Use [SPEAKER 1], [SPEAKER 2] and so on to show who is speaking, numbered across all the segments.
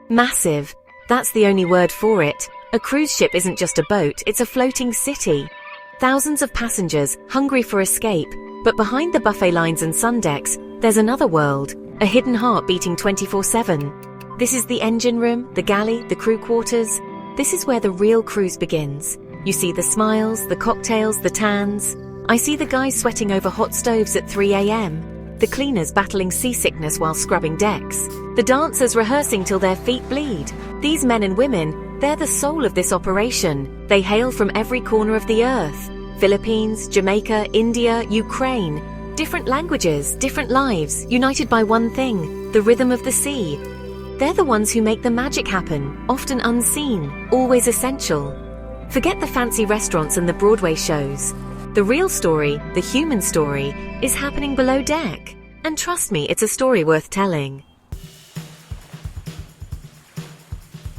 [SPEAKER 1] Massive. That's the only word for it. A cruise ship isn't just a boat, it's a floating city. Thousands of passengers, hungry for escape, but behind the buffet lines and sun decks, there's another world, a hidden heart beating 24/7. This is the engine room, the galley, the crew quarters. This is where the real cruise begins. You see the smiles, the cocktails, the tans. I see the guys sweating over hot stoves at 3 a.m., the cleaners battling seasickness while scrubbing decks, the dancers rehearsing till their feet bleed. These men and women, they're the soul of this operation. They hail from every corner of the earth. Philippines, Jamaica, India, Ukraine. Different languages, different lives, united by one thing, the rhythm of the sea. They're the ones who make the magic happen, often unseen, always essential. Forget the fancy restaurants and the Broadway shows. The real story, the human story, is happening below deck. And trust me, it's a story worth telling.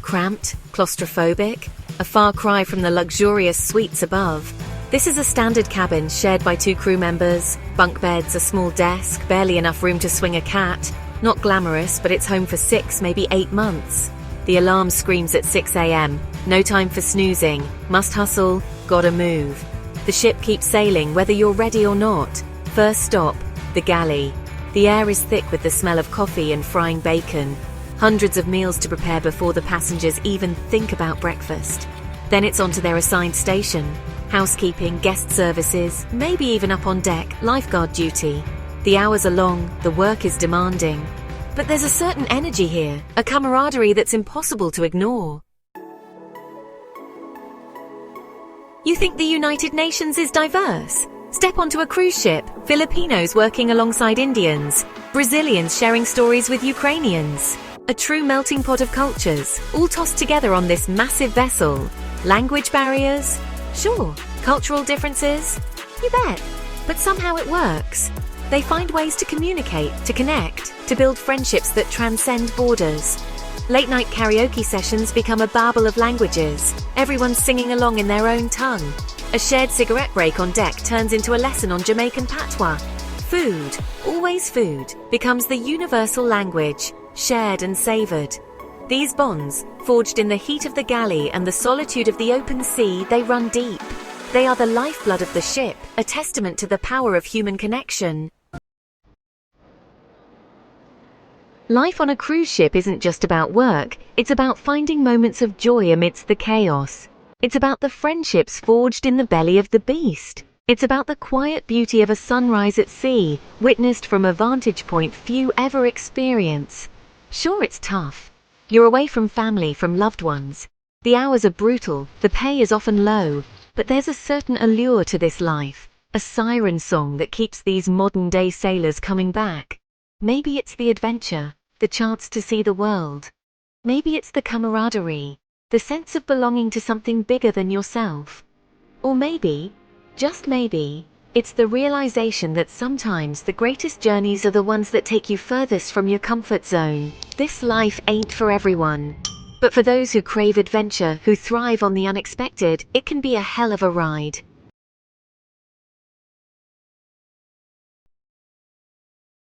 [SPEAKER 1] Cramped, claustrophobic, a far cry from the luxurious suites above. This is a standard cabin shared by 2 crew members, bunk beds, a small desk, barely enough room to swing a cat. Not glamorous, but it's home for 6, maybe 8 months. The alarm screams at 6 a.m. No time for snoozing. Must hustle, gotta move. The ship keeps sailing whether you're ready or not. First stop, the galley. The air is thick with the smell of coffee and frying bacon. Hundreds of meals to prepare before the passengers even think about breakfast. Then it's on to their assigned station. Housekeeping, guest services, maybe even up on deck, lifeguard duty. The hours are long, the work is demanding. But there's a certain energy here, a camaraderie that's impossible to ignore. You think the United Nations is diverse? Step onto a cruise ship, Filipinos working alongside Indians, Brazilians sharing stories with Ukrainians. A true melting pot of cultures, all tossed together on this massive vessel. Language barriers? Sure. Cultural differences? You bet. But somehow it works. They find ways to communicate, to connect, to build friendships that transcend borders. Late-night karaoke sessions become a babble of languages, everyone singing along in their own tongue. A shared cigarette break on deck turns into a lesson on Jamaican patois. Food, always food, becomes the universal language, shared and savoured. These bonds, forged in the heat of the galley and the solitude of the open sea, they run deep. They are the lifeblood of the ship, a testament to the power of human connection. Life on a cruise ship isn't just about work, it's about finding moments of joy amidst the chaos. It's about the friendships forged in the belly of the beast. It's about the quiet beauty of a sunrise at sea, witnessed from a vantage point few ever experience. Sure, it's tough. You're away from family, from loved ones. The hours are brutal, the pay is often low, but there's a certain allure to this life, a siren song that keeps these modern-day sailors coming back. Maybe it's the adventure, the chance to see the world. Maybe it's the camaraderie, the sense of belonging to something bigger than yourself. Or maybe, just maybe, it's the realization that sometimes the greatest journeys are the ones that take you furthest from your comfort zone. This life ain't for everyone. But for those who crave adventure, who thrive on the unexpected, it can be a hell of a ride.